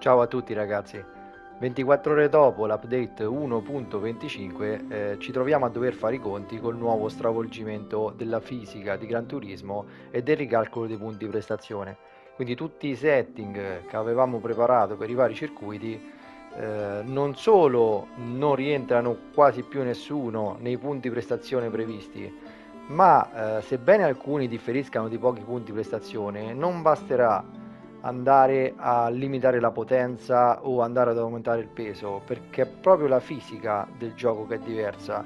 Ciao a tutti ragazzi, 24 ore dopo l'update 1.25 ci troviamo a dover fare i conti col nuovo stravolgimento della fisica di Gran Turismo e del ricalcolo dei punti prestazione. Quindi tutti i setting che avevamo preparato per i vari circuiti non solo non rientrano quasi più nessuno nei punti prestazione previsti, ma sebbene alcuni differiscano di pochi punti prestazione, non basterà andare a limitare la potenza o andare ad aumentare il peso, perché è proprio la fisica del gioco che è diversa.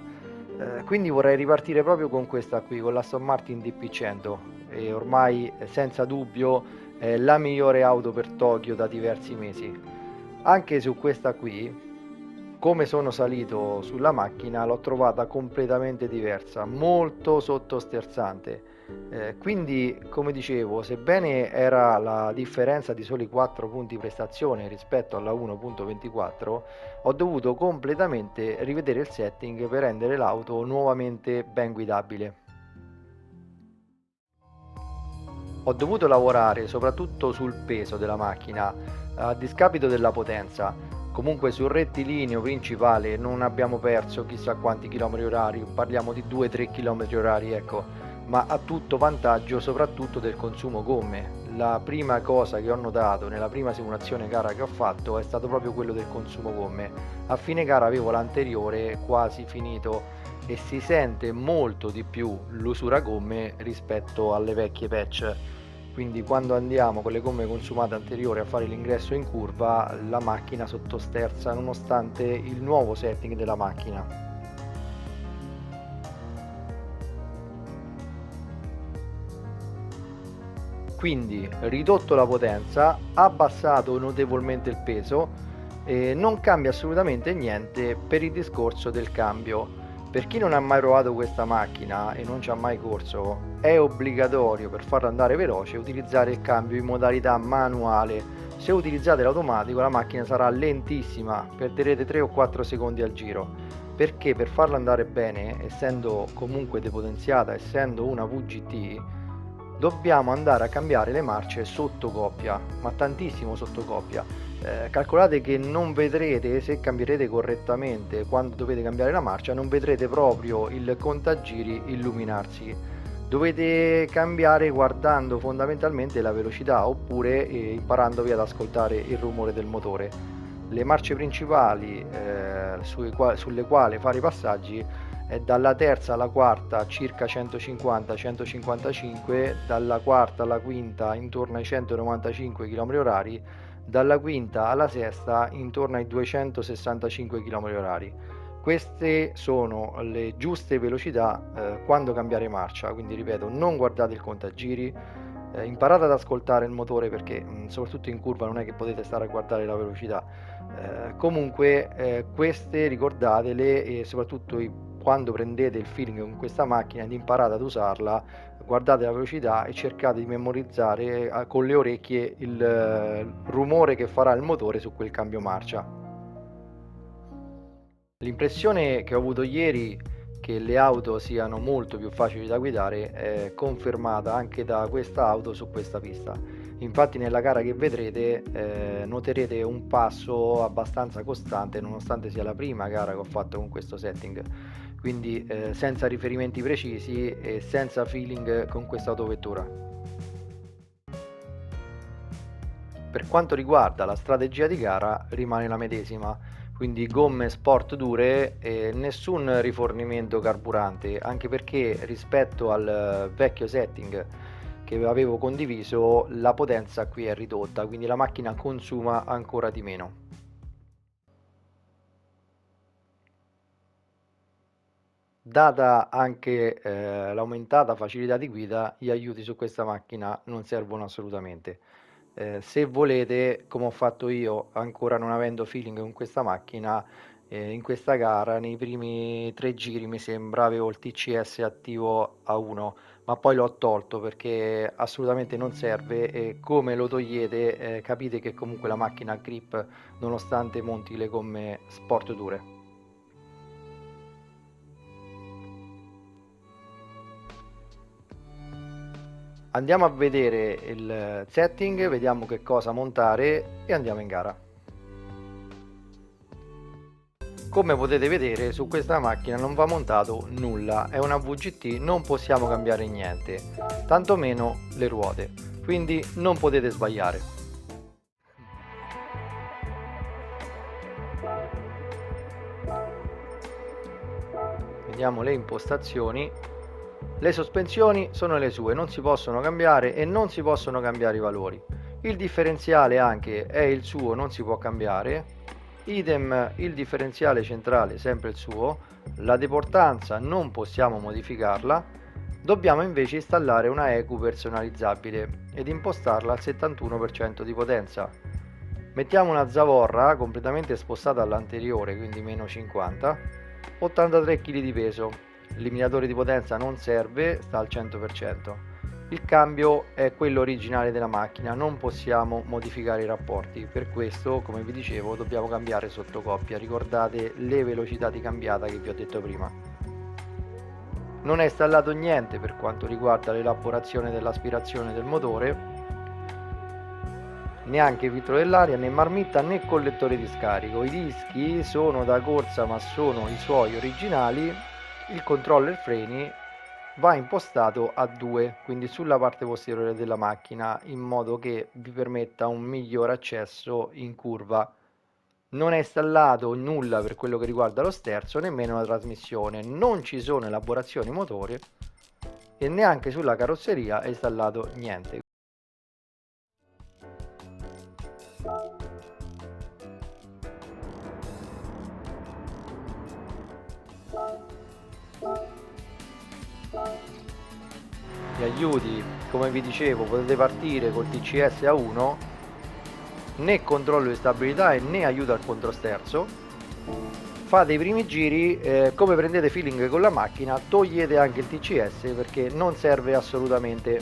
Quindi vorrei ripartire proprio con questa qui, con l'Aston Martin DP100, e ormai senza dubbio è la migliore auto per Tokyo da diversi mesi. Anche su questa qui, come sono salito sulla macchina, l'ho trovata completamente diversa, molto sottosterzante. Quindi, come dicevo, sebbene era la differenza di soli 4 punti prestazione rispetto alla 1.24, ho dovuto completamente rivedere il setting per rendere l'auto nuovamente ben guidabile. Ho dovuto lavorare soprattutto sul peso della macchina, a discapito della potenza. Comunque sul rettilineo principale non abbiamo perso chissà quanti chilometri orari, parliamo di 2-3 km orari, ecco, ma a tutto vantaggio soprattutto del consumo gomme. La prima cosa che ho notato nella prima simulazione gara che ho fatto è stato proprio quello del consumo gomme. A fine gara avevo l'anteriore quasi finito e si sente molto di più l'usura gomme rispetto alle vecchie patch. Quindi quando andiamo con le gomme consumate anteriori a fare l'ingresso in curva, la macchina sottosterza nonostante il nuovo setting della macchina. Quindi ridotto la potenza, abbassato notevolmente il peso e non cambia assolutamente niente per il discorso del cambio. Per chi non ha mai provato questa macchina e non ci ha mai corso, è obbligatorio per farla andare veloce utilizzare il cambio in modalità manuale. Se utilizzate l'automatico la macchina sarà lentissima, perderete 3 o 4 secondi al giro. Perché per farla andare bene, essendo comunque depotenziata, essendo una VGT, dobbiamo andare a cambiare le marce sotto coppia, ma tantissimo sotto coppia. Calcolate che non vedrete, se cambierete correttamente quando dovete cambiare la marcia, non vedrete proprio il contagiri illuminarsi. Dovete cambiare guardando fondamentalmente la velocità oppure imparandovi ad ascoltare il rumore del motore. Le marce principali sulle quali fare i passaggi è dalla terza alla quarta circa 150-155, dalla quarta alla quinta intorno ai 195 km orari, dalla quinta alla sesta intorno ai 265 km orari. Queste sono le giuste velocità quando cambiare marcia, quindi ripeto, non guardate il contagiri, imparate ad ascoltare il motore perché soprattutto in curva non è che potete stare a guardare la velocità. Comunque queste ricordatele e soprattutto quando prendete il feeling con questa macchina ed imparate ad usarla, guardate la velocità e cercate di memorizzare con le orecchie il rumore che farà il motore su quel cambio marcia. L'impressione che ho avuto ieri che le auto siano molto più facili da guidare è confermata anche da questa auto su questa pista. Infatti nella gara che vedrete noterete un passo abbastanza costante nonostante sia la prima gara che ho fatto con questo setting, quindi senza riferimenti precisi e senza feeling con questa autovettura. Per quanto riguarda la strategia di gara rimane la medesima, quindi gomme sport dure e nessun rifornimento carburante, anche perché rispetto al vecchio setting che avevo condiviso la potenza qui è ridotta, quindi la macchina consuma ancora di meno. Data anche l'aumentata facilità di guida, gli aiuti su questa macchina non servono assolutamente. Se volete, come ho fatto io, ancora non avendo feeling con questa macchina, in questa gara, nei primi 3 giri mi sembra, avevo il TCS attivo a 1, ma poi l'ho tolto perché assolutamente non serve e come lo togliete, capite che comunque la macchina ha grip nonostante monti le gomme sport dure. Andiamo a vedere il setting, vediamo che cosa montare e andiamo in gara. Come potete vedere, su questa macchina non va montato nulla, è una VGT, non possiamo cambiare niente, tantomeno le ruote, quindi non potete sbagliare. Vediamo le impostazioni. Le sospensioni sono le sue, non si possono cambiare e non si possono cambiare i valori. Il differenziale anche è il suo, non si può cambiare. Idem il differenziale centrale, sempre il suo. La deportanza non possiamo modificarla. Dobbiamo invece installare una ECU personalizzabile ed impostarla al 71% di potenza. Mettiamo una zavorra completamente spostata all'anteriore, quindi meno 50, 83 kg di peso. L'eliminatore di potenza non serve, sta al 100%. Il cambio è quello originale della macchina, non possiamo modificare i rapporti, per questo, come vi dicevo, dobbiamo cambiare sotto coppia. Ricordate le velocità di cambiata che vi ho detto prima. Non è installato niente per quanto riguarda l'elaborazione dell'aspirazione del motore, neanche filtro dell'aria, né marmitta, né collettore di scarico. I dischi sono da corsa ma sono i suoi originali. Il controller freni va impostato a 2, quindi sulla parte posteriore della macchina, in modo che vi permetta un miglior accesso in curva. Non è installato nulla per quello che riguarda lo sterzo, nemmeno la trasmissione, non ci sono elaborazioni motori e neanche sulla carrozzeria è installato niente. Gli aiuti, come vi dicevo, potete partire col TCS a 1, né controllo di stabilità e né aiuto al controsterzo. Fate i primi giri, come prendete feeling con la macchina, togliete anche il TCS perché non serve assolutamente